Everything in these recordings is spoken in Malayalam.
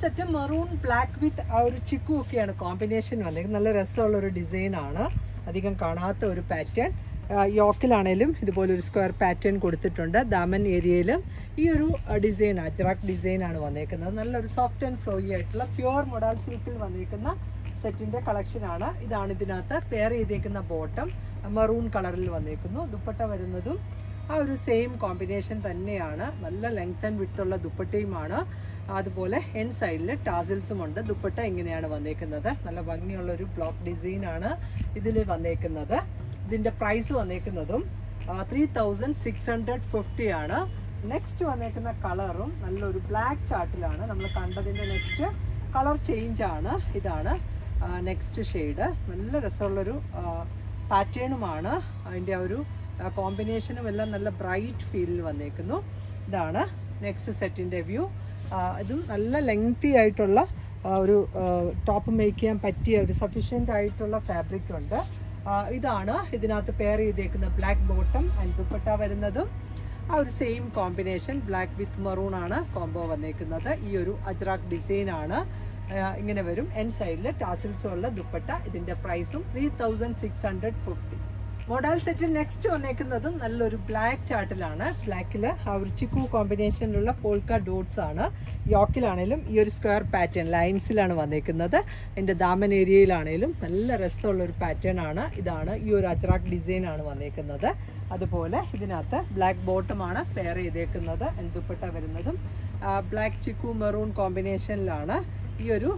സെറ്റ് മെറൂൺ ബ്ലാക്ക് വിത്ത് ആ ഒരു ചിക്കു ഒക്കെയാണ് കോമ്പിനേഷൻ വന്നേക്കുന്നത്. നല്ല രസമുള്ള ഒരു ഡിസൈൻ ആണ്, അധികം കാണാത്ത ഒരു പാറ്റേൺ. യോക്കിലാണേലും ഇതുപോലെ ഒരു സ്ക്വയർ പാറ്റേൺ കൊടുത്തിട്ടുണ്ട്. ദാമൻ ഏരിയയിലും ഈ ഒരു ഡിസൈൻ അജ്രാക്ക് ഡിസൈൻ ആണ് വന്നേക്കുന്നത്. നല്ലൊരു സോഫ്റ്റ് ആൻഡ് ഫ്ലോയി ആയിട്ടുള്ള പ്യുവർ മൊഡാൾ സിൽക്കിൽ വന്നേക്കുന്ന സെറ്റിന്റെ കളക്ഷൻ ആണ്. ഇതാണ് ഇതിനകത്ത് പെയർ ചെയ്തേക്കുന്ന ബോട്ടം മെറൂൺ കളറിൽ വന്നേക്കുന്നു. ദുപ്പട്ട വരുന്നതും ആ ഒരു സെയിം കോമ്പിനേഷൻ തന്നെയാണ്. നല്ല ലെങ്ത് ആൻഡ് വിഡ്ത്ത് ഉള്ള ദുപ്പട്ടയുമാണ്. അതുപോലെ എൻ സൈഡിൽ ടാസിൽസും ഉണ്ട്. ദുപ്പട്ട ഇങ്ങനെയാണ് വന്നേക്കുന്നത്. നല്ല ഭംഗിയുള്ള ഒരു ബ്ലോക്ക് ഡിസൈൻ ആണ് ഇതിൽ വന്നേക്കുന്നത്. ഇതിന്റെ പ്രൈസ് വന്നേക്കുന്നതും 3650 ആണ്. നെക്സ്റ്റ് വന്നേക്കുന്ന കളറും നല്ലൊരു ബ്ലാക്ക് ചാർട്ടിലാണ്. നമ്മൾ കണ്ടതിന്റെ നെക്സ്റ്റ് കളർ ചേഞ്ച് ആണ്. ഇതാണ് നെക്സ്റ്റ് ഷെയ്ഡ്. നല്ല രസമുള്ളൊരു പാറ്റേണുമാണ്. അതിൻ്റെ ആ ഒരു കോമ്പിനേഷനും എല്ലാം നല്ല ബ്രൈറ്റ് ഫീലിൽ വന്നേക്കുന്നു. ഇതാണ് നെക്സ്റ്റ് സെറ്റിൻ്റെ വ്യൂ. ഇതും നല്ല ലെങ്തി ആയിട്ടുള്ള ഒരു ടോപ്പ് മേക്ക് ചെയ്യാൻ പറ്റിയ ഒരു സഫീഷ്യൻ്റ് ആയിട്ടുള്ള ഫാബ്രിക് ഉണ്ട്. ഇതാണ് ഇതിനകത്ത് പെയർ ചെയ്തേക്കുന്ന ബ്ലാക്ക് ബോട്ടം ആൻഡ് ദുപ്പട്ട വരുന്നതും ആ ഒരു same combination black with maroon ആണ് കോംബോ വന്നേക്കുന്നത്. ഈ ഒരു അജ്രാക്ക് ഡിസൈൻ ആണ്. ഇങ്ങനെ വരും. എൻ സൈഡിൽ ടാസിൽസും ഉള്ള ദുപ്പട്ട. ഇതിന്റെ പ്രൈസും 3650. മോഡൽ സെറ്റിൽ നെക്സ്റ്റ് വന്നേക്കുന്നതും നല്ലൊരു ബ്ലാക്ക് ചാർട്ടിലാണ്. ബ്ലാക്കിൽ ആ ഒരു ചിക്കു കോമ്പിനേഷനിലുള്ള പോൾക്ക ഡോട്ട്സ് ആണ്. യോക്കിലാണേലും ഈ ഒരു സ്ക്വയർ പാറ്റേൺ ലൈൻസിലാണ് വന്നേക്കുന്നത്. അതിൻ്റെ ദാമൻ ഏരിയയിലാണേലും നല്ല രസമുള്ള ഒരു പാറ്റേൺ ആണ്. ഇതാണ് ഈ ഒരു അജ്രാക്ക് ഡിസൈൻ ആണ് വന്നേക്കുന്നത്. അതുപോലെ ഇതിനകത്ത് ബ്ലാക്ക് ബോട്ടമാണ് പെയർ ചെയ്തേക്കുന്നത്. ദുപ്പട്ട വരുന്നതും ബ്ലാക്ക് ചിക്കു മെറൂൺ കോമ്പിനേഷനിലാണ്. ഈ ഒരു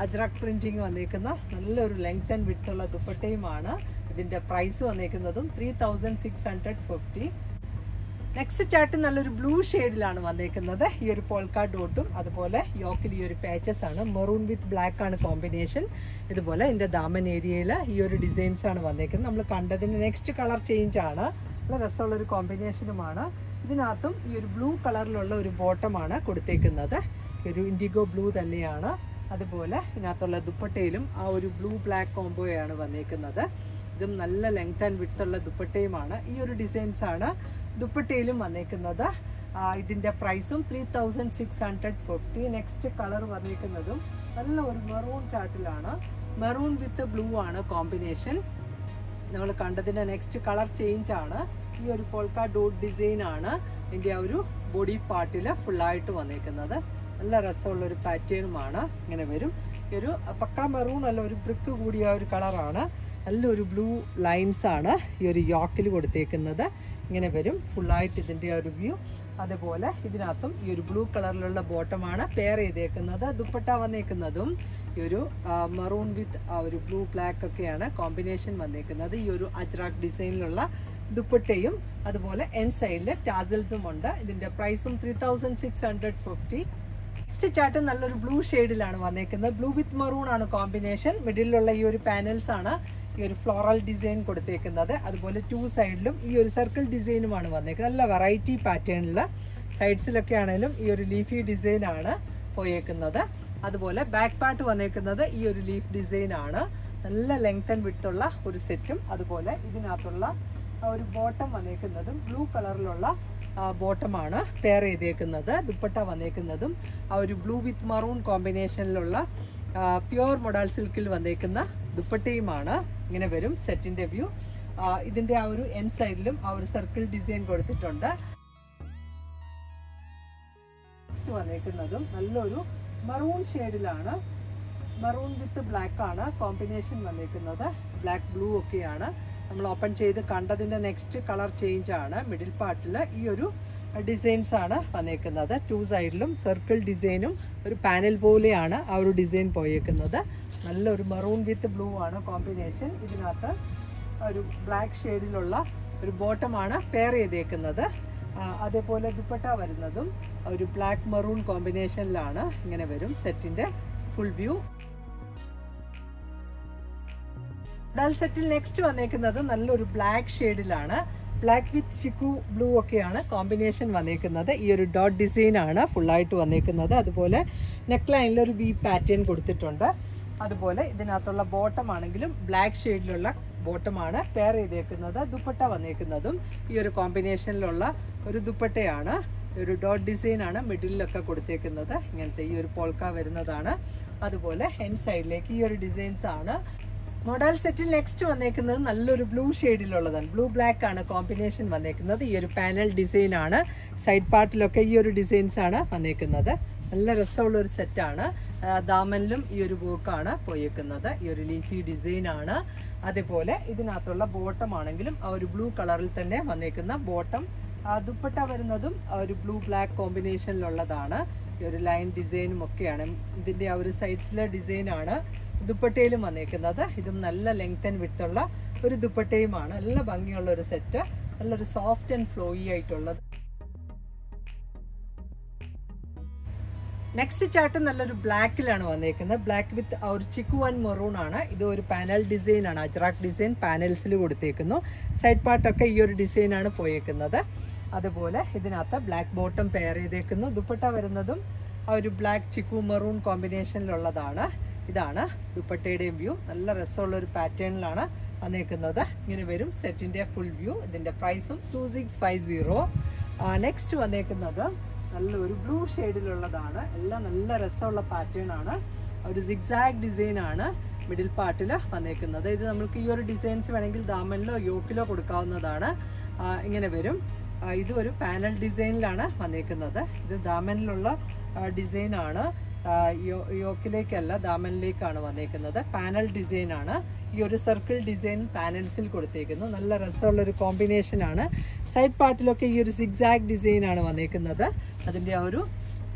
അജ്രാക്ക് പ്രിന്റിങ് വന്നേക്കുന്ന നല്ലൊരു ലെങ്ത് ആൻഡ് വിഡ്ത്ത് ഉള്ള ദുപ്പട്ടയുമാണ്. ഇതിന്റെ പ്രൈസ് വന്നേക്കുന്നതും 3650. നെക്സ്റ്റ് ചാർട്ട് നല്ലൊരു ബ്ലൂ ഷെയ്ഡിലാണ് വന്നേക്കുന്നത്. ഈ ഒരു പോൾക്ക ഡോട്ടും അതുപോലെ യോക്കിൽ ഈ ഒരു പാച്ചസ് ആണ്. മെറൂൺ വിത്ത് ബ്ലാക്ക് ആണ് കോമ്പിനേഷൻ. ഇതുപോലെ ഇതിന്റെ ദാമൻ ഏരിയയിൽ ഈ ഒരു ഡിസൈൻസ് ആണ് വന്നേക്കുന്നത്. നമ്മൾ കണ്ടതിന്റെ നെക്സ്റ്റ് കളർ ചേഞ്ച് ആണ്. നല്ല രസമുള്ള ഒരു കോമ്പിനേഷനുമാണ്. ഇതിനകത്തും ഈ ഒരു ബ്ലൂ കളറിലുള്ള ഒരു ബോട്ടമാണ് കൊടുത്തേക്കുന്നത്. ഒരു ഇൻഡിഗോ ബ്ലൂ തന്നെയാണ്. അതുപോലെ ഇതിനകത്തുള്ള ദുപ്പട്ടയിലും ആ ഒരു ബ്ലൂ ബ്ലാക്ക് കോംബോയാണ് വന്നേക്കുന്നത്. ഇതും നല്ല ലെങ്ത് ആൻഡ് വിഡ്ത്ത് ഉള്ള ദുപ്പട്ടയുമാണ്. ഈ ഒരു ഡിസൈൻസ് ആണ് ദുപ്പട്ടയിലും വന്നേക്കുന്നത്. ഇതിന്റെ പ്രൈസും 3650. നെക്സ്റ്റ് കളർ വന്നേക്കുന്നതും നല്ല ഒരു മെറൂൺ ചാർട്ടിലാണ്. മെറൂൺ വിത്ത് ബ്ലൂ ആണ് കോമ്പിനേഷൻ. നമ്മൾ കണ്ടതിന്റെ നെക്സ്റ്റ് കളർ ചേഞ്ച് ആണ്. ഈ ഒരു പോൾക്ക ഡോട്ട് ഡിസൈൻ ആണ് ഇതിന്റെ ആ ഒരു ബോഡി പാർട്ടിൽ ഫുള്ളായിട്ട് വന്നേക്കുന്നത്. നല്ല രസമുള്ള ഒരു പാറ്റേണുമാണ്. ഇങ്ങനെ വരും. ഈ ഒരു പക്ക മെറൂൺ അല്ല, ഒരു ബ്രിക്ക് കൂടിയ ഒരു കളറാണ്. നല്ലൊരു ബ്ലൂ ലൈൻസ് ആണ് ഈ ഒരു യോക്കിൽ കൊടുത്തേക്കുന്നത്. ഇങ്ങനെ വരും ഫുള്ളായിട്ട് ഇതിൻ്റെ ഒരു വ്യൂ. അതുപോലെ ഇതിനകത്തും ഈ ഒരു ബ്ലൂ കളറിലുള്ള ബോട്ടമാണ് പെയർ ചെയ്തേക്കുന്നത്. ദുപ്പട്ട വന്നേക്കുന്നതും ഈ ഒരു മെറൂൺ വിത്ത് ആ ഒരു ബ്ലൂ ബ്ലാക്ക് ഒക്കെയാണ് കോമ്പിനേഷൻ വന്നേക്കുന്നത്. ഈ ഒരു അജ്രാക്ക് ഡിസൈനിലുള്ള ദുപ്പട്ടയും അതുപോലെ എൻ സൈഡിൽ ടാസൽസും ഉണ്ട്. ഇതിൻ്റെ പ്രൈസും 3650. നെക്സ്റ്റ് ചാർട്ട് നല്ലൊരു ബ്ലൂ ഷെയ്ഡിലാണ് വന്നേക്കുന്നത്. ബ്ലൂ വിത്ത് മെറൂൺ ആണ് കോമ്പിനേഷൻ. മിഡിലുള്ള ഈ ഒരു പാനൽസ് ആണ് ഈ ഒരു ഫ്ലോറൽ ഡിസൈൻ കൊടുത്തേക്കുന്നത്. അതുപോലെ ടു സൈഡിലും ഈ ഒരു സർക്കിൾ ഡിസൈനുമാണ് വന്നേക്കുന്നത്. നല്ല വെറൈറ്റി പാറ്റേണിൽ സൈഡ്സിലൊക്കെ ആണെങ്കിലും ഈ ഒരു ലീഫി ഡിസൈൻ ആണ് പോയേക്കുന്നത്. അതുപോലെ ബാക്ക് പാർട്ട് വന്നേക്കുന്നത് ഈ ഒരു ലീഫ് ഡിസൈൻ ആണ്. നല്ല ലെങ്ത് ആൻഡ് വിഡ്ത്ത് ഉള്ള ഒരു സെറ്റും അതുപോലെ ഇതിനകത്തുള്ള ഒരു ബോട്ടം വന്നേക്കുന്നതും ബ്ലൂ കളറിലുള്ള ബോട്ടമാണ് പെയർ ചെയ്തേക്കുന്നത്. ദുപ്പട്ട വന്നേക്കുന്നതും ആ ഒരു ബ്ലൂ വിത്ത് മറൂൺ കോമ്പിനേഷനിലുള്ള പ്യുവർ മൊഡാൾ സിൽക്കിൽ വന്നേക്കുന്ന ദുപ്പട്ടയുമാണ്. ഇങ്ങനെ വരും സെറ്റിന്റെ വ്യൂ. ഇതിന്റെ ആ ഒരു എൻ സൈഡിലും ആ ഒരു സർക്കിൾ ഡിസൈൻ കൊടുത്തിട്ടുണ്ട്. നെക്സ്റ്റ് വന്നേക്കുന്നതും നല്ലൊരു മറൂൺ ഷെയ്ഡിലാണ്. മറൂൺ വിത്ത് ബ്ലാക്ക് ആണ് കോമ്പിനേഷൻ വന്നേക്കുന്നത്. ബ്ലാക്ക് ബ്ലൂ ഒക്കെയാണ്. നമ്മൾ ഓപ്പൺ ചെയ്ത് കണ്ടതിന്റെ നെക്സ്റ്റ് കളർ ചേഞ്ച് ആണ്. മിഡിൽ പാർട്ടിൽ ഈ ഒരു ഡിസൈൻസ് ആണ് വന്നേക്കുന്നത്. ടു സൈഡിലും സർക്കിൾ ഡിസൈനും ഒരു പാനൽ പോലെയാണ് ആ ഒരു ഡിസൈൻ പോയേക്കുന്നത്. നല്ലൊരു മറൂൺ വിത്ത് ബ്ലൂ ആണ് കോമ്പിനേഷൻ. ഇതിനകത്ത് ഒരു ബ്ലാക്ക് ഷെയ്ഡിലുള്ള ഒരു ബോട്ടമാണ് പെയർ ചെയ്തേക്കുന്നത്. അതേപോലെ ദുപ്പട്ട വരുന്നതും ഒരു ബ്ലാക്ക് മറൂൺ കോമ്പിനേഷനിലാണ്. ഇങ്ങനെ വരും സെറ്റിന്റെ ഫുൾ വ്യൂ. മോഡൽ സെറ്റിൽ നെക്സ്റ്റ് വന്നേക്കുന്നത് നല്ലൊരു ബ്ലാക്ക് ഷെയ്ഡിലാണ്. ബ്ലാക്ക് വിത്ത് ചിക്കു ബ്ലൂ ഒക്കെയാണ് കോമ്പിനേഷൻ വന്നേക്കുന്നത്. ഈ ഒരു ഡോട്ട് ഡിസൈൻ ആണ് ഫുള്ളായിട്ട് വന്നേക്കുന്നത്. അതുപോലെ നെക്ക് ലൈനിൽ ഒരു വി പാറ്റേൺ കൊടുത്തിട്ടുണ്ട്. അതുപോലെ ഇതിനകത്തുള്ള ബോട്ടം ആണെങ്കിലും ബ്ലാക്ക് ഷെയ്ഡിലുള്ള ബോട്ടമാണ് പെയർ ചെയ്തേക്കുന്നത്. ദുപ്പട്ട വന്നേക്കുന്നതും ഈ ഒരു കോമ്പിനേഷനിലുള്ള ഒരു ദുപ്പട്ടയാണ്. ഒരു ഡോട്ട് ഡിസൈൻ ആണ് മിഡിലൊക്കെ കൊടുത്തേക്കുന്നത്. ഇങ്ങനത്തെ ഈ ഒരു പോൾക്ക വരുന്നതാണ്. അതുപോലെ ഹെൻ സൈഡിലേക്ക് ഈ ഒരു ഡിസൈൻസ് ആണ്. മോഡൽ സെറ്റിൽ നെക്സ്റ്റ് വന്നേക്കുന്നത് നല്ലൊരു ബ്ലൂ ഷെയ്ഡിലുള്ളതാണ്. ബ്ലൂ ബ്ലാക്ക് ആണ് കോമ്പിനേഷൻ വന്നേക്കുന്നത്. ഈ ഒരു പാനൽ ഡിസൈൻ ആണ്. സൈഡ് പാർട്ടിലൊക്കെ ഈ ഒരു ഡിസൈൻസ് ആണ് വന്നേക്കുന്നത്. നല്ല രസമുള്ള ഒരു സെറ്റാണ്. ദാമനിലും ഈ ഒരു വർക്കാണ് പോയേക്കുന്നത്. ഈ ഒരു ലീഫി ഡിസൈൻ ആണ്. അതേപോലെ ഇതിനകത്തുള്ള ബോട്ടം ആണെങ്കിലും ആ ഒരു ബ്ലൂ കളറിൽ തന്നെ വന്നേക്കുന്ന ബോട്ടം. ദുപ്പട്ട വരുന്നതും ഒരു ബ്ലൂ ബ്ലാക്ക് കോമ്പിനേഷനിലുള്ളതാണ്. ഈ ഒരു ലൈൻ ഡിസൈനും ഒക്കെയാണ്. ഇതിൻ്റെ ആ ഒരു സൈഡ്സിലെ ഡിസൈനാണ് ദുപ്പട്ടയിലും വന്നേക്കുന്നത്. ഇതും നല്ല ലെങ്ത് ആൻഡ് വിഡ്ത്ത് ഉള്ള ഒരു ദുപ്പട്ടയുമാണ്. നല്ല ഭംഗിയുള്ള ഒരു സെറ്റ്. നല്ലൊരു സോഫ്റ്റ് ആൻഡ് ഫ്ലോയി ആയിട്ടുള്ളത്. നെക്സ്റ്റ് ചാർട്ട് നല്ലൊരു ബ്ലാക്കിലാണ് വന്നേക്കുന്നത്. ബ്ലാക്ക് വിത്ത് ഒരു ചിക്കു ആൻഡ് മെറൂൺ ആണ്. ഇത് ഒരു പാനൽ ഡിസൈൻ ആണ്. അജ്രാക്ക് ഡിസൈൻ പാനൽസിൽ കൊടുത്തേക്കുന്നു. സൈഡ് പാർട്ടൊക്കെ ഈ ഒരു ഡിസൈനാണ് പോയേക്കുന്നത്. അതുപോലെ ഇതിനകത്ത് ബ്ലാക്ക് ബോട്ടം പെയർ ചെയ്തേക്കുന്നു. ദുപ്പട്ട വരുന്നതും ആ ഒരു ബ്ലാക്ക് ചിക്കു മെറൂൺ കോമ്പിനേഷനിലുള്ളതാണ്. ഇതാണ് ദുപ്പട്ടയുടെയും വ്യൂ. നല്ല രസമുള്ള ഒരു പാറ്റേണിലാണ് വന്നേക്കുന്നത്. ഇങ്ങനെ വരും സെറ്റിന്റെ ഫുൾ വ്യൂ. ഇതിന്റെ പ്രൈസും 2650. നെക്സ്റ്റ് വന്നേക്കുന്നത് നല്ലൊരു ബ്ലൂ ഷെയ്ഡിലുള്ളതാണ്. എല്ലാം നല്ല രസമുള്ള പാറ്റേൺ ആണ്. ഒരു സിഗ്സാഗ് ഡിസൈൻ ആണ് മിഡിൽ പാർട്ടിൽ വന്നേക്കുന്നത്. ഇത് നമുക്ക് ഈ ഒരു ഡിസൈൻസ് വേണമെങ്കിൽ ദാമനിലോ യോക്കിലോ കൊടുക്കാവുന്നതാണ്. ഇങ്ങനെ വരും. ഇത് ഒരു പാനൽ ഡിസൈനിലാണ് വന്നേക്കുന്നത്. ഇത് ദാമനിലുള്ള ഡിസൈൻ ആണ്. യോക്കിലേക്കല്ല, ദാമനിലേക്കാണ് വന്നേക്കുന്നത്. പാനൽ ഡിസൈൻ ആണ്. ഈ ഒരു സർക്കിൾ ഡിസൈൻ പാനൽസിൽ കൊടുത്തേക്കുന്നു. നല്ല രസമുള്ള ഒരു കോമ്പിനേഷൻ ആണ്. സൈഡ് പാർട്ടിലൊക്കെ ഈ ഒരു സിഗ്സാഗ് ഡിസൈൻ ആണ് വന്നേക്കുന്നത്. അതിൻ്റെ ആ ഒരു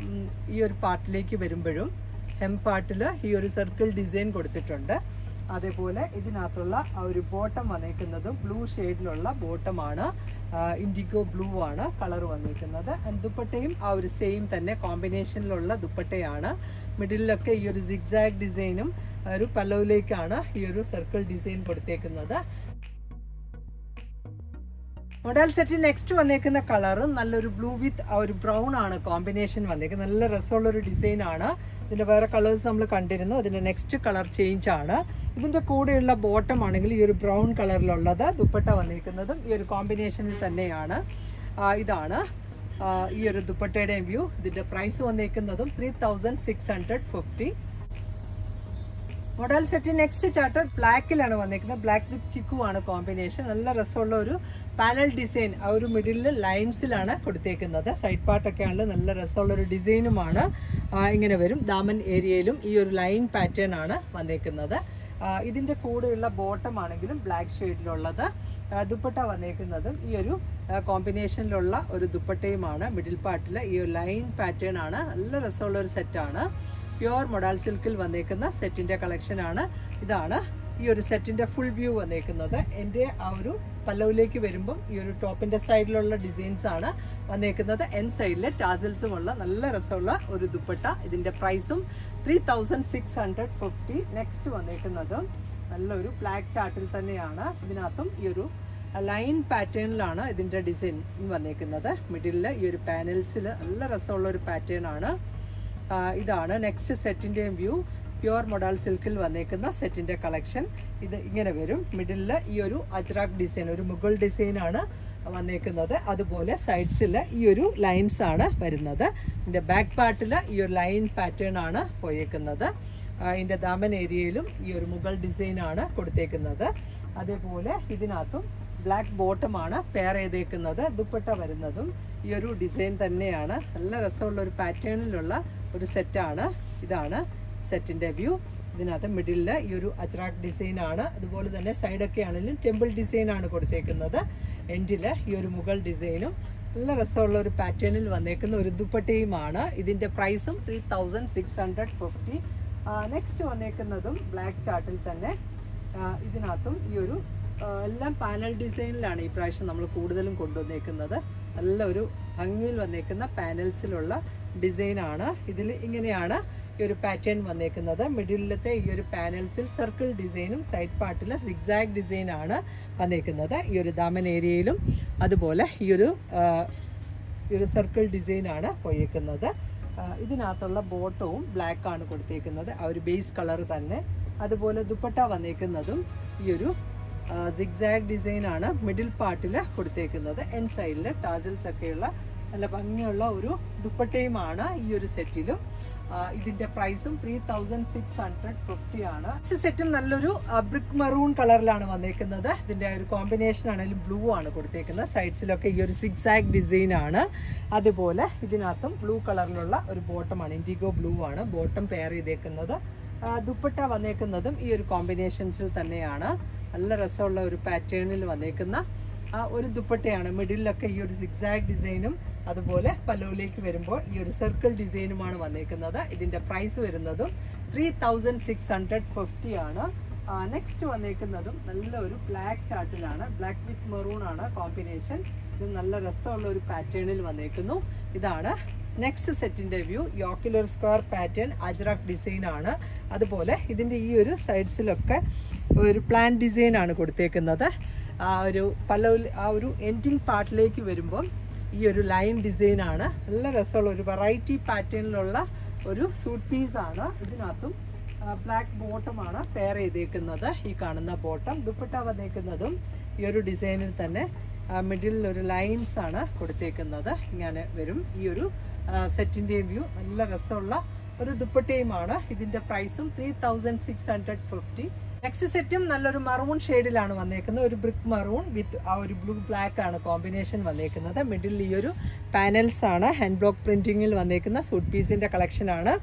ഈ ഒരു പാർട്ടിലേക്ക് വരുമ്പോഴും ഹെം പാർട്ടിൽ ഈ ഒരു സർക്കിൾ ഡിസൈൻ കൊടുത്തിട്ടുണ്ട്. അതേപോലെ ഇതിനകത്തുള്ള ആ ഒരു ബോട്ടം വന്നേക്കുന്നതും ബ്ലൂ ഷെയ്ഡിലുള്ള ബോട്ടമാണ്. ഇൻഡിഗോ ബ്ലൂ ആണ് കളർ വന്നിരിക്കുന്നത്. ആൻഡ് ദുപ്പട്ടയും ആ ഒരു സെയിം തന്നെ കോമ്പിനേഷനിലുള്ള ദുപ്പട്ടയാണ്. മിഡിലൊക്കെ ഈ ഒരു സിഗ്സാഗ് ഡിസൈനും ഒരു പല്ലവിലേക്കാണ് ഈ ഒരു സർക്കിൾ ഡിസൈൻ കൊടുത്തേക്കുന്നത്. മോഡൽ സെറ്റിൽ നെക്സ്റ്റ് വന്നേക്കുന്ന കളറും നല്ലൊരു ബ്ലൂ വിത്ത് ആ ഒരു ബ്രൗൺ ആണ് കോമ്പിനേഷൻ വന്നേക്കുന്നത്. നല്ല രസമുള്ള ഒരു ഡിസൈൻ ആണ്. ഇതിന്റെ വേറെ കളേഴ്സ് നമ്മൾ കണ്ടിരുന്നു. ഇതിന്റെ നെക്സ്റ്റ് കളർ ചേഞ്ച് ആണ്. ഇതിന്റെ കൂടെയുള്ള ബോട്ടം ആണെങ്കിൽ ഈ ഒരു ബ്രൗൺ കളറിലുള്ളത്. ദുപ്പട്ട വന്നിരിക്കുന്നതും ഈ ഒരു കോമ്പിനേഷനിൽ തന്നെയാണ്. ഇതാണ് ഈ ഒരു ദുപ്പട്ടയുടെ വ്യൂ. ഇതിന്റെ പ്രൈസ് വന്നിരിക്കുന്നതും 3650. മോഡൽ സെറ്റ് നെക്സ്റ്റ് ചാർട്ട് ബ്ലാക്കിലാണ് വന്നിരിക്കുന്നത്. ബ്ലാക്ക് വിത്ത് ചിക്കു ആണ് കോമ്പിനേഷൻ. നല്ല രസമുള്ള ഒരു പാനൽ ഡിസൈൻ ആ ഒരു മിഡിലിൽ ലൈൻസിലാണ് കൊടുത്തേക്കുന്നത്. സൈഡ് പാർട്ടൊക്കെ ആണെങ്കിൽ നല്ല രസമുള്ള ഒരു ഡിസൈനുമാണ്. ഇങ്ങനെ വരും. ദാമൻ ഏരിയയിലും ഈ ഒരു ലൈൻ പാറ്റേൺ ആണ് വന്നേക്കുന്നത്. ഇതിൻ്റെ കൂടെയുള്ള ബോട്ടം ആണെങ്കിലും ബ്ലാക്ക് ഷെയ്ഡിലുള്ളത്. ദുപ്പട്ട വന്നേക്കുന്നതും ഈ ഒരു കോമ്പിനേഷനിലുള്ള ഒരു ദുപ്പട്ടയുമാണ്. മിഡിൽ പാർട്ടിൽ ഈ ഒരു ലൈൻ പാറ്റേൺ ആണ്. നല്ല രസമുള്ള ഒരു സെറ്റാണ്. പ്യുവർ മൊഡാൽ സിൽക്കിൽ വന്നേക്കുന്ന സെറ്റിന്റെ കളക്ഷൻ ആണ്. ഇതാണ് ഈ ഒരു സെറ്റിന്റെ ഫുൾ വ്യൂ വന്നേക്കുന്നത്. എൻ്റെ ആ ഒരു പല്ലവിലേക്ക് വരുമ്പം ഈ ഒരു ടോപ്പിന്റെ സൈഡിലുള്ള ഡിസൈൻസ് ആണ് വന്നേക്കുന്നത്. എൻ സൈഡിലെ ടാസൽസും ഉള്ള നല്ല രസമുള്ള ഒരു ദുപ്പട്ട. ഇതിന്റെ പ്രൈസും 3650. നെക്സ്റ്റ് വന്നേക്കുന്നതും നല്ലൊരു ബ്ലാക്ക് ചാർട്ടിൽ തന്നെയാണ്. ഇതിനകത്തും ഈ ഒരു ലൈൻ പാറ്റേണിലാണ് ഇതിന്റെ ഡിസൈൻ വന്നേക്കുന്നത്. മിഡിലില് ഈ ഒരു പാനൽസിൽ നല്ല രസമുള്ള ഒരു പാറ്റേൺ ആണ്. ഇതാണ് നെക്സ്റ്റ് സെറ്റിൻ്റെയും വ്യൂ. പ്യുവർ മൊഡാൽ സിൽക്കിൽ വന്നേക്കുന്ന സെറ്റിൻ്റെ കളക്ഷൻ. ഇത് ഇങ്ങനെ വരും. മിഡിലിൽ ഈ ഒരു അജ്രാക്ക് ഡിസൈൻ, ഒരു മുഗൾ ഡിസൈനാണ് വന്നേക്കുന്നത്. അതുപോലെ സൈഡ്സിൽ ഈ ഒരു ലൈൻസ് ആണ് വരുന്നത്. ഇതിൻ്റെ ബാക്ക് പാർട്ടിൽ ഈ ഒരു ലൈൻ പാറ്റേൺ ആണ് പോയേക്കുന്നത്. ഇതിൻ്റെ ദാമൻ ഏരിയയിലും ഈ ഒരു മുഗൾ ഡിസൈനാണ് കൊടുത്തേക്കുന്നത്. അതേപോലെ ഇതിനകത്തും ബ്ലാക്ക് ബോട്ടമാണ് പെയർ ചെയ്തേക്കുന്നത്. ദുപ്പട്ട വരുന്നതും ഈ ഒരു ഡിസൈൻ തന്നെയാണ്. നല്ല രസമുള്ള ഒരു പാറ്റേണിലുള്ള ഒരു സെറ്റാണ്. ഇതാണ് സെറ്റിൻ്റെ വ്യൂ. ഇതിനകത്ത് മിഡിലിൽ ഈ ഒരു അജ്രാക്ക് ഡിസൈൻ ആണ്. അതുപോലെ തന്നെ സൈഡൊക്കെ ആണെങ്കിലും ടെമ്പിൾ ഡിസൈൻ ആണ് കൊടുത്തേക്കുന്നത്. എൻഡിൽ ഈ ഒരു മുഗൾ ഡിസൈനും നല്ല രസമുള്ള ഒരു പാറ്റേണിൽ വന്നേക്കുന്ന ഒരു ദുപ്പട്ടയുമാണ്. ഇതിൻ്റെ പ്രൈസും 3650. നെക്സ്റ്റ് വന്നേക്കുന്നതും ബ്ലാക്ക് ചാർട്ടിൽ തന്നെ. ഇതിനകത്തും ഈ ഒരു എല്ലാം പാനൽ ഡിസൈനിലാണ് ഈ പ്രാവശ്യം നമ്മൾ കൂടുതലും കൊണ്ടുവന്നേക്കുന്നത്. നല്ല ഒരു ഭംഗിയിൽ വന്നേക്കുന്ന പാനൽസിലുള്ള ഡിസൈനാണ്. ഇതിൽ ഇങ്ങനെയാണ് ഈ ഒരു പാറ്റേൺ വന്നേക്കുന്നത്. മിഡിലത്തെ ഈ ഒരു പാനൽസിൽ സർക്കിൾ ഡിസൈനും സൈഡ് പാർട്ടിൽ സിഗ്സാഗ് ഡിസൈനാണ് വന്നേക്കുന്നത്. ഈ ഒരു ദാമൻ ഏരിയയിലും അതുപോലെ ഈ ഒരു സർക്കിൾ ഡിസൈനാണ് പോയേക്കുന്നത്. ഇതിനകത്തുള്ള ബോട്ടവും ബ്ലാക്ക് ആണ് കൊടുത്തേക്കുന്നത്, ആ ഒരു ബേസ് കളർ തന്നെ. അതുപോലെ ദുപ്പട്ട വന്നേക്കുന്നതും ഈ ഒരു സിഗ്സാഗ് ഡിസൈൻ ആണ് മിഡിൽ പാർട്ടിൽ കൊടുത്തേക്കുന്നത്. എൻ സൈഡിൽ ടാസൽസ് ഒക്കെയുള്ള നല്ല ഭംഗിയുള്ള ഒരു ദുപ്പട്ടയുമാണ് ഈ ഒരു സെറ്റിലും. ഇതിന്റെ പ്രൈസും 3650 ആണ്. സെറ്റും നല്ലൊരു ബ്രിക്ക് മെറൂൺ കളറിലാണ് വന്നേക്കുന്നത്. ഇതിന്റെ ഒരു കോമ്പിനേഷൻ ആണെങ്കിലും ബ്ലൂ ആണ് കൊടുത്തേക്കുന്നത്. സൈഡ്സിലൊക്കെ ഈ ഒരു സിക്സാഗ് ഡിസൈൻ ആണ്. അതുപോലെ ഇതിനകത്തും ബ്ലൂ കളറിലുള്ള ഒരു ബോട്ടമാണ്, ഇൻഡിഗോ ബ്ലൂ ആണ് ബോട്ടം പെയർ ചെയ്തേക്കുന്നത്. ദുപ്പട്ട വന്നേക്കുന്നതും ഈ ഒരു കോമ്പിനേഷൻസിൽ തന്നെയാണ്. നല്ല രസമുള്ള ഒരു പാറ്റേണിൽ വന്നേക്കുന്ന ഒരു ദുപ്പട്ടയാണ്. മിഡിലൊക്കെ ഈ ഒരു സിക്സാഗ് ഡിസൈനും അതുപോലെ പല്ലുവിലേക്ക് വരുമ്പോൾ ഈ ഒരു സർക്കിൾ ഡിസൈനുമാണ് വന്നേക്കുന്നത്. ഇതിന്റെ പ്രൈസ് വരുന്നതും 3650 ആണ്. നെക്സ്റ്റ് വന്നേക്കുന്നതും നല്ല ഒരു ബ്ലാക്ക് ചാർട്ടിലാണ്. ബ്ലാക്ക് വിത്ത് മെറൂൺ ആണ് കോമ്പിനേഷൻ. ഇത് നല്ല രസമുള്ള ഒരു പാറ്റേണിൽ വന്നേക്കുന്നു. ഇതാണ് നെക്സ്റ്റ് സെറ്റിന്റെ വ്യൂ. യോക്കിലൊരു സ്ക്വയർ പാറ്റേൺ അജ്രക് ഡിസൈൻ ആണ്. അതുപോലെ ഇതിന്റെ ഈ ഒരു സൈഡ്സിലൊക്കെ ഒരു പ്ലാൻ ഡിസൈൻ ആണ് കൊടുത്തേക്കുന്നത്. ഒരു എൻഡിങ് പാർട്ടിലേക്ക് വരുമ്പോൾ ഈ ഒരു ലൈൻ ഡിസൈൻ ആണ്. നല്ല രസമുള്ള ഒരു വെറൈറ്റി പാറ്റേണിലുള്ള ഒരു സൂട്ട് പീസ് ആണ്. ഇതിനകത്തും ബ്ലാക്ക് ബോട്ടമാണ് പെയർ ചെയ്തേക്കുന്നത്. ഈ കാണുന്ന ബോട്ടം. ദുപ്പട്ട വന്നേക്കുന്നതും ഈ ഒരു ഡിസൈനിൽ തന്നെ മിഡിലിൽ ഒരു ലൈൻസ് ആണ് കൊടുത്തേക്കുന്നത്. ഇങ്ങനെ വരും ഈ ഒരു സെറ്റിന്റെ വ്യൂ. നല്ല രസമുള്ള ഒരു ദുപ്പട്ടയുമാണ്. ഇതിന്റെ പ്രൈസും 3650. നെക്സ്റ്റ് സെറ്റും നല്ലൊരു മറൂൺ ഷെയ്ഡിലാണ് വന്നേക്കുന്നത്. ഒരു ബ്രിക്ക് മറൂൺ വിത്ത് ഒരു ബ്ലൂ ബ്ലാക്ക് ആണ് കോമ്പിനേഷൻ വന്നേക്കുന്നത്. മിഡിൽ ഈ ഒരു പാനൽസ് ആണ്. ഹാൻഡ് ബ്ലോക്ക് പ്രിന്റിങ്ങിൽ വന്നേക്കുന്ന സൂട്ട് പീസിന്റെ കളക്ഷൻ ആണ്.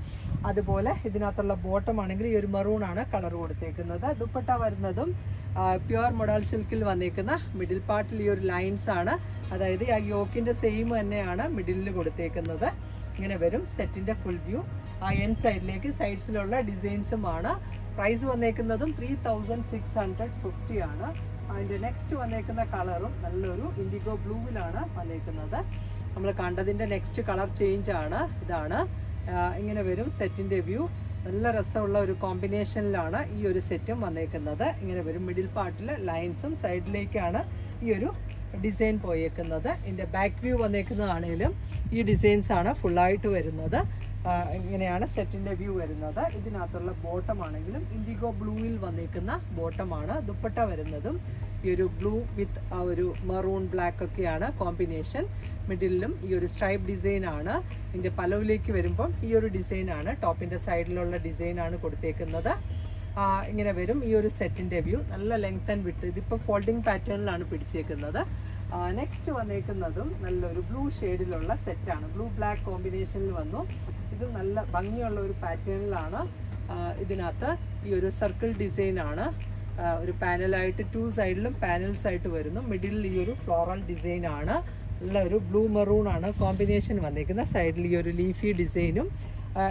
അതുപോലെ ഇതിനകത്തുള്ള ബോട്ടം ആണെങ്കിൽ ഈ ഒരു മറൂൺ ആണ് കളർ കൊടുത്തേക്കുന്നത്. ദുപ്പട്ട വരുന്നതും പ്യുവർ മൊഡാൽ സിൽക്കിൽ വന്നേക്കുന്ന മിഡിൽ പാർട്ടിൽ ഈ ഒരു ലൈൻസ് ആണ്. അതായത് ആ യോക്കിന്റെ സെയിം തന്നെയാണ് മിഡിലിൽ കൊടുത്തേക്കുന്നത്. ഇങ്ങനെ വരും സെറ്റിന്റെ ഫുൾ വ്യൂ. എൻ സൈഡിലേക്ക് സൈഡ്സിലുള്ള ഡിസൈൻസുമാണ്. പ്രൈസ് വന്നേക്കുന്നതും 3650 ആണ്. അതിന്റെ നെക്സ്റ്റ് വന്നേക്കുന്ന കളറും നല്ലൊരു ഇൻഡിഗോ ബ്ലൂവിലാണ് വന്നേക്കുന്നത്. നമ്മൾ കണ്ടതിന്റെ നെക്സ്റ്റ് കളർ ചേഞ്ച് ആണ്. ഇതാണ് ഇങ്ങനെ വരും സെറ്റിന്റെ വ്യൂ. നല്ല രസമുള്ള ഒരു കോമ്പിനേഷനിലാണ് ഈ ഒരു സെറ്റും വന്നേക്കുന്നത്. ഇങ്ങനെ വരും മിഡിൽ പാർട്ടിൽ ലൈൻസും സൈഡിലേക്കാണ് ഈ ഒരു ഡിസൈൻ പോയേക്കുന്നത്. ഇതിന്റെ ബാക്ക് വ്യൂ വന്നേക്കുന്നതാണേലും ഈ ഡിസൈൻസ് ആണ് ഫുള്ളായിട്ട് വരുന്നത്. ഇങ്ങനെയാണ് സെറ്റിന്റെ വ്യൂ വരുന്നത്. ഇതിനകത്തുള്ള ബോട്ടം ആണെങ്കിലും ഇൻഡിഗോ ബ്ലൂവിൽ വന്നേക്കുന്ന ബോട്ടമാണ്. ദുപ്പട്ട വരുന്നതും ഈ ഒരു ബ്ലൂ വിത്ത് ഒരു മറൂൺ ബ്ലാക്ക് ഒക്കെയാണ് കോമ്പിനേഷൻ. മിഡിലും ഈ ഒരു സ്ട്രൈപ്പ് ഡിസൈൻ ആണ്. ഇതിന്റെ പലവിലേക്ക് വരുമ്പോൾ ഈ ഒരു ഡിസൈൻ ആണ്. ടോപ്പിന്റെ സൈഡിലുള്ള ഡിസൈൻ ആണ് കൊടുത്തേക്കുന്നത്. ഇങ്ങനെ വരും ഈ ഒരു സെറ്റിന്റെ വ്യൂ. നല്ല ലെങ്ത് ആൻഡ് വിഡ്ത്. ഇതിപ്പോൾ ഫോൾഡിംഗ് പാറ്റേണിലാണ് പിടിച്ചേക്കുന്നത്. നെക്സ്റ്റ് വന്നേക്കുന്നതും നല്ലൊരു ബ്ലൂ ഷെയ്ഡിലുള്ള സെറ്റാണ്. ബ്ലൂ ബ്ലാക്ക് കോമ്പിനേഷനിൽ വന്നു. ഇത് നല്ല ഭംഗിയുള്ള ഒരു പാറ്റേണിലാണ്. ഇതിനകത്ത് ഈ ഒരു സർക്കിൾ ഡിസൈൻ ആണ്. ഒരു പാനലായിട്ട് 2 സൈഡിലും പാനൽസ് ആയിട്ട് വരുന്നു. മിഡിലിൽ ഈ ഒരു ഫ്ലോറൽ ഡിസൈൻ ആണ്. നല്ല ഒരു ബ്ലൂ മെറൂൺ ആണ് കോമ്പിനേഷൻ വന്നിരിക്കുന്നത്. സൈഡിൽ ഈ ഒരു ലീഫി ഡിസൈനും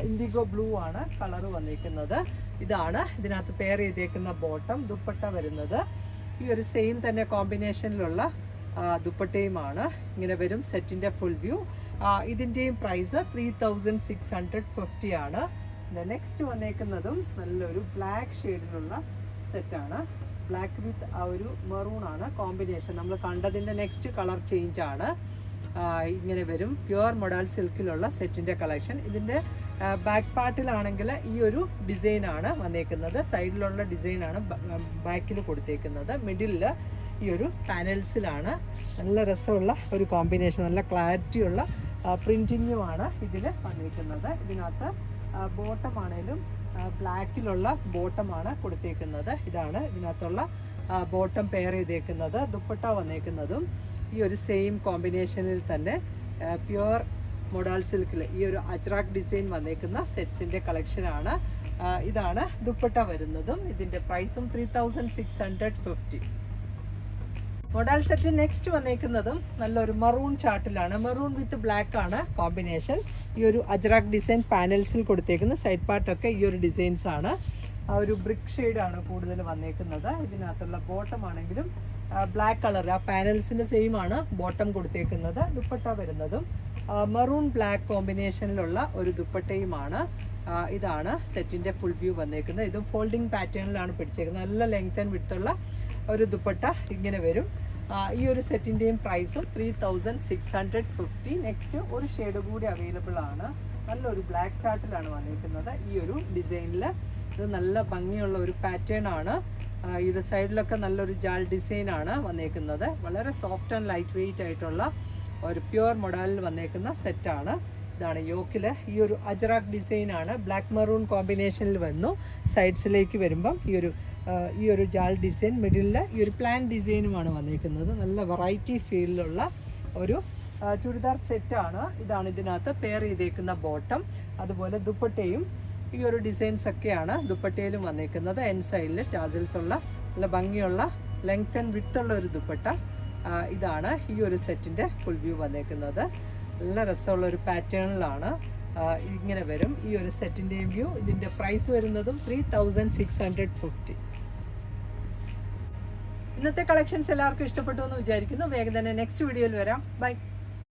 ഇൻഡിഗോ ബ്ലൂ ആണ് കളർ വന്നിരിക്കുന്നത്. ഇതാണ് ഇതിനകത്ത് പെയർ ചെയ്തേക്കുന്ന ബോട്ടം. ദുപ്പട്ട വരുന്നത് ഈ ഒരു സെയിം തന്നെ കോമ്പിനേഷനിലുള്ള ദുപ്പട്ടയുമാണ്. ഇങ്ങനെ വരും സെറ്റിന്റെ ഫുൾ വ്യൂ. ഇതിന്റെയും പ്രൈസ് 3650 ആണ്. നെക്സ്റ്റ് വന്നേക്കുന്നതും നല്ലൊരു ബ്ലാക്ക് ഷെയ്ഡിലുള്ള സെറ്റാണ്. ബ്ലാക്ക് വിത്ത് ഒരു മെറൂൺ ആണ് കോമ്പിനേഷൻ. നമ്മൾ കണ്ടതിന്റെ നെക്സ്റ്റ് കളർ ചേഞ്ച് ആണ്. ഇങ്ങനെ വരും പ്യുവർ മൊഡാൽ സിൽക്കിലുള്ള സെറ്റിന്റെ കളക്ഷൻ. ഇതിന്റെ ബാക്ക് പാർട്ടിലാണെങ്കിൽ ഈ ഒരു ഡിസൈൻ ആണ് വന്നേക്കുന്നത്. സൈഡിലുള്ള ഡിസൈൻ ആണ് ബാക്കിൽ കൊടുത്തേക്കുന്നത്. മിഡിലില് ഈ ഒരു പാനൽസിലാണ്. നല്ല രസമുള്ള ഒരു കോമ്പിനേഷൻ. നല്ല ക്ലാരിറ്റിയുള്ള പ്രിന്റിങ്ങുമാണ് ഇതിൽ വന്നിരിക്കുന്നത്. ഇതിനകത്ത് ബോട്ടം ആണേലും ബ്ലാക്കിലുള്ള ബോട്ടമാണ് കൊടുത്തേക്കുന്നത്. ഇതാണ് ഇതിനകത്തുള്ള ബോട്ടം പെയർ ചെയ്തേക്കുന്നത്. ദുപ്പട്ട വന്നേക്കുന്നതും ഈ ഒരു സെയിം കോമ്പിനേഷനിൽ തന്നെ പ്യുവർ മൊഡാൽ സിൽക്കിൽ ഈ ഒരു അജ്രാക് ഡിസൈൻ വന്നേക്കുന്ന സെറ്റ്സിന്റെ കളക്ഷൻ ആണ്. ഇതാണ് ദുപ്പട്ട വരുന്നതും. ഇതിന്റെ പ്രൈസും 3650. മൊഡാൽ സെറ്റ് നെക്സ്റ്റ് വന്നേക്കുന്നതും നല്ലൊരു മറൂൺ ചാർട്ടിലാണ്. മറൂൺ വിത്ത് ബ്ലാക്ക് ആണ് കോമ്പിനേഷൻ. ഈ ഒരു അജ്രാക് ഡിസൈൻ പാനൽസിൽ കൊടുത്തേക്കുന്ന സൈഡ് പാർട്ടൊക്കെ ഈ ഒരു ഡിസൈൻസ് ആണ്. ഒരു ബ്രിക്ക് ഷെയ്ഡ് ആണ് കൂടുതൽ വന്നേക്കുന്നത്. ഇതിനകത്തുള്ള ബോട്ടം ആണെങ്കിലും ബ്ലാക്ക് കളർ ആ പാനൽസിന്റെ സെയിം ആണ് ബോട്ടം കൊടുത്തേക്കുന്നത്. ദുപ്പട്ട വരുന്നതും മറൂൺ ബ്ലാക്ക് കോമ്പിനേഷനിലുള്ള ഒരു ദുപ്പട്ടയുമാണ്. ഇതാണ് സെറ്റിന്റെ ഫുൾ വ്യൂ വന്നേക്കുന്നത്. ഇതും ഫോൾഡിംഗ് പാറ്റേണിലാണ് പിടിച്ചേക്കുന്നത്. നല്ല ലെങ്ത് ആൻഡ് വിഡ്ത്തുള്ള ഒരു ദുപ്പട്ട ഇങ്ങനെ വരും. ഈ ഒരു സെറ്റിന്റെയും പ്രൈസും 3650. നെക്സ്റ്റ് ഒരു ഷെയ്ഡ് കൂടി അവൈലബിൾ ആണ്. നല്ലൊരു ബ്ലാക്ക് ചാർട്ടിലാണ് വന്നിരിക്കുന്നത്. ഈ ഒരു ഡിസൈനിൽ ഇത് നല്ല ഭംഗിയുള്ള ഒരു പാറ്റേൺ ആണ്. ഈ ഒരു സൈഡിലൊക്കെ നല്ലൊരു ജാൾ ഡിസൈൻ ആണ് വന്നേക്കുന്നത്. വളരെ സോഫ്റ്റ് ആൻഡ് ലൈറ്റ് വെയിറ്റ് ആയിട്ടുള്ള ഒരു പ്യുവർ മോഡലിൽ വന്നേക്കുന്ന സെറ്റാണ്. ഇതാണ് യോക്കിൽ ഈ ഒരു അജറാക്ക് ഡിസൈനാണ്, ബ്ലാക്ക് മെറൂൺ കോമ്പിനേഷനിൽ വന്നു. സൈഡ്സിലേക്ക് വരുമ്പം ഈ ഒരു ജാൾ ഡിസൈൻ, മിഡിലിൽ ഈ ഒരു പ്ലാൻ ഡിസൈനുമാണ് വന്നേക്കുന്നത്. നല്ല വെറൈറ്റി ഫീലിലുള്ള ഒരു ചുരിദാർ സെറ്റാണ്. ഇതാണ് ഇതിനകത്ത് പെയർ ചെയ്തേക്കുന്ന ബോട്ടം. അതുപോലെ ദുപ്പട്ടയും ഈ ഒരു ഡിസൈൻസ് ഒക്കെയാണ് ദുപ്പട്ടയിലും വന്നേക്കുന്നത്. എൻ സൈഡിൽ ടാസിൽസ് ഉള്ള നല്ല ഭംഗിയുള്ള ലെങ്ത് ആൻഡ് വിഡ്ത്ത് ഉള്ള ഒരു ദുപ്പട്ട. ഇതാണ് ഈ ഒരു സെറ്റിൻ്റെ ഫുൾ വ്യൂ വന്നേക്കുന്നത്. നല്ല രസമുള്ള ഒരു പാറ്റേണിലാണ് ഇങ്ങനെ വരും ഈ ഒരു സെറ്റിൻ്റെയും വ്യൂ. ഇതിൻ്റെ പ്രൈസ് വരുന്നതും 3650. ഇന്നത്തെ കളക്ഷൻസ് എല്ലാവർക്കും ഇഷ്ടപ്പെട്ടു എന്ന് വിചാരിക്കുന്നു. വേഗം തന്നെ നെക്സ്റ്റ് വീഡിയോയിൽ വരാം. ബൈ.